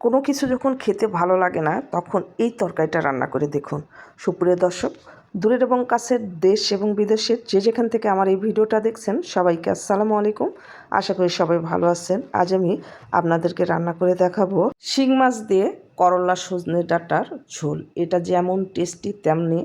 কোনো কিছু যখন খেতে ভালো লাগে না তখন এই তরকারিটা রান্না করে দেখুন। সুপ্রিয় দর্শক, দূরের এবং কাছের দেশ এবং বিদেশের যে যেখান থেকে আমার এই ভিডিওটা দেখছেন সবাইকে আসসালামু আলাইকুম। আশা করি সবাই ভালো আছেন। আজ আমি আপনাদেরকে রান্না করে দেখাবো শিং মাছ দিয়ে করলা সজনে ডাঁটার ঝোল। এটা যেমন টেস্টি তেমনি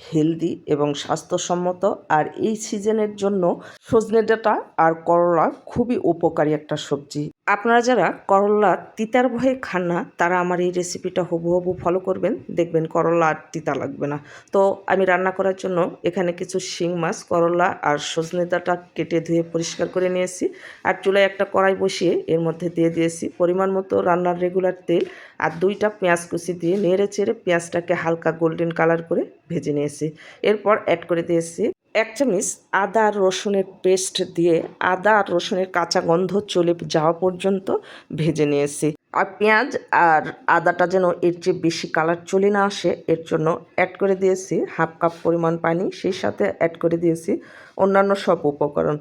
হেলদি এবং স্বাস্থ্যসম্মত। আর এই সিজনের জন্য সজনে ডাঁটা আর করলা খুবই উপকারী একটা সবজি। আপনারা যারা করলা তিতার ভয়ে খান না তারা আমার এই রেসিপিটা হুবহু ফলো করবেন, দেখবেন করলা আর তিতা লাগবে না। তো আমি রান্না করার জন্য এখানে কিছু শিং মাছ, করলা আর সজনে ডাঁটা কেটে ধুয়ে পরিষ্কার করে নিয়েছি। আর চুলায় একটা কড়াই বসিয়ে এর মধ্যে দিয়ে দিয়েছি পরিমাণ মতো রান্নার রেগুলার তেল আর 2টা পেঁয়াজ কুচি দিয়ে নেড়ে চেড়ে পেঁয়াজটাকে হালকা গোল্ডেন কালার করে ভেজে নিয়েছি। এরপর অ্যাড করে দিয়েছি 1 চামচ আদা আর রসুনের পেস্ট দিয়ে আদা আর রসুনের কাঁচা গন্ধ চলে যাওয়া পর্যন্ত ভেজে নিয়েছি। আর পেঁয়াজ আর আদাটা যেন এর চেয়ে বেশি কালার চলে না আসে এর জন্য অ্যাড করে দিয়েছি 1/2 কাপ পরিমাণ পানি। সেই সাথে অ্যাড করে দিয়েছি অন্যান্য সব উপকরণ,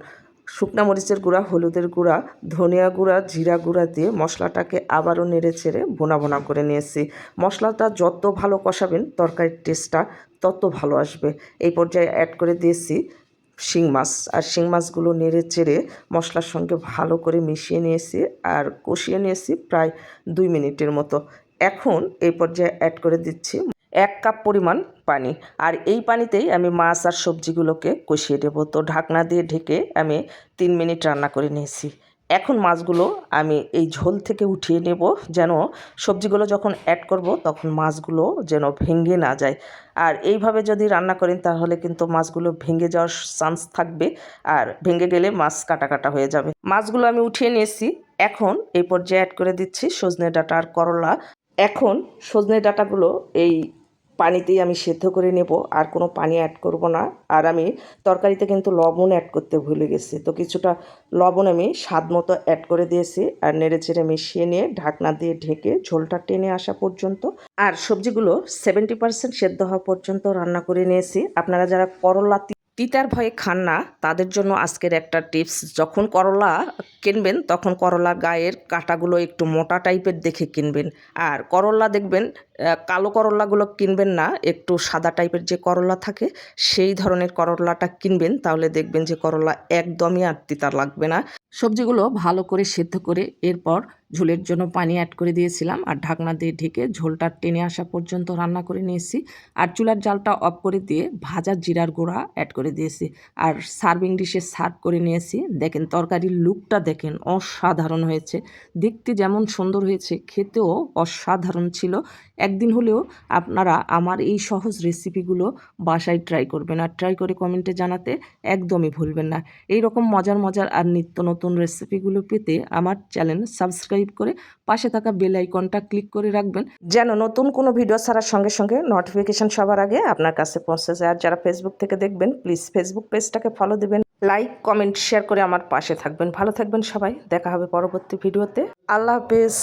শুকনা মরিচের গুঁড়া, হলুদের গুঁড়া, ধনিয়া গুঁড়া, জিরা গুঁড়া দিয়ে মশলাটাকে আবারও নেড়ে চেড়ে ভোনা ভোনা করে নিয়েছি। মশলাটা যত ভালো কষাবেন তরকারির টেস্টটা তত ভালো আসবে। এই পর্যায়ে অ্যাড করে দিয়েছি শিং মাছ, আর শিং মাছগুলো নেড়ে চেড়ে মশলার সঙ্গে ভালো করে মিশিয়ে নিয়েছি আর কষিয়ে নিয়েছি প্রায় 2 মিনিটের মতো। এখন এই পর্যায়ে অ্যাড করে দিচ্ছি 1 কাপ পরিমাণ পানি। আর এই পানিতেই আমি মাছ আর সবজিগুলোকে কষিয়ে দেব। তো ঢাকনা দিয়ে ঢেকে আমি 3 মিনিট রান্না করে নিয়েছি। এখন মাছগুলো আমি এই ঝোল থেকে উঠিয়ে নেব, যেন সবজিগুলো যখন অ্যাড করব তখন মাছগুলো যেন ভেঙে না যায়। আর এইভাবে যদি রান্না করেন তাহলে কিন্তু মাছগুলো ভেঙে যাওয়ার চান্স থাকবে, আর ভেঙে গেলে মাছ কাটা কাটা হয়ে যাবে। মাছগুলো আমি উঠিয়ে নিয়েছি। এখন এই পর্যায়ে অ্যাড করে দিচ্ছি সজনে ডাঁটা আর করলা। এখন সজনে ডাঁটাগুলো এই পানিতেই আমি সেদ্ধ করে নেব, আর কোনো পানি অ্যাড করব না। আর আমি তরকারিতে কিন্তু লবণ অ্যাড করতে ভুলে গেছি, তো কিছুটা লবণ আমি স্বাদ মতো অ্যাড করে দিয়েছি আর নেড়েচেড়ে মিশিয়ে নিয়ে ঢাকনা দিয়ে ঢেকে ঝোলটা টেনে আসা পর্যন্ত আর সবজিগুলো 70% সেদ্ধ হওয়া পর্যন্ত রান্না করে নিয়েছি। আপনারা যারা করলা তিতার ভয়ে খান না তাদের জন্য আজকের একটা টিপস, যখন করলা কিনবেন তখন করলার গায়ের কাঁটাগুলো একটু মোটা টাইপের দেখে কিনবেন। আর করলা দেখবেন কালো করলাগুলো কিনবেন না, একটু সাদা টাইপের যে করলা থাকে সেই ধরনের করলাটা কিনবেন, তাহলে দেখবেন যে করলা একদমই আর তিতা লাগবে না। সবজিগুলো ভালো করে সেদ্ধ করে এরপর ঝোলের জন্য পানি অ্যাড করে দিয়েছিলাম আর ঢাকনা দিয়ে ঢেকে ঝোলটা টেনে আসা পর্যন্ত রান্না করে নিয়েছি। আর চুলার জালটা অফ করে দিয়ে ভাজা জিরার গুঁড়া অ্যাড করে দিয়েছি আর সার্ভিং ডিশে সার্ভ করে নিয়েছি। দেখেন তরকারির লুকটা দেখেন, অসাধারণ হয়েছে। দেখতে যেমন সুন্দর হয়েছে খেতেও অসাধারণ ছিল। একদিন হলেও আপনারা আমার এই সহজ রেসিপিগুলো বাসায় ট্রাই করবেন, আর ট্রাই করে কমেন্টে জানাতে একদমই ভুলবেন না। এই রকম মজার মজার আর নিত্য নতুন রেসিপিগুলো পেতে আমার চ্যানেল সাবস্ক্রাইব করে পাশে থাকা বেল আইকনটা ক্লিক করে রাখবেন, যেন নতুন কোনো ভিডিও ছাড়ার সঙ্গে সঙ্গে নোটিফিকেশন সবার আগে আপনার কাছে পৌঁছে যায়। আর যারা ফেসবুক থেকে দেখবেন প্লিজ ফেসবুক পেজটাকে ফলো দেবেন, লাইক কমেন্ট শেয়ার করে আমার পাশে থাকবেন। ভালো থাকবেন সবাই, দেখা হবে পরবর্তী ভিডিওতে। আল্লাহ হাফেজ।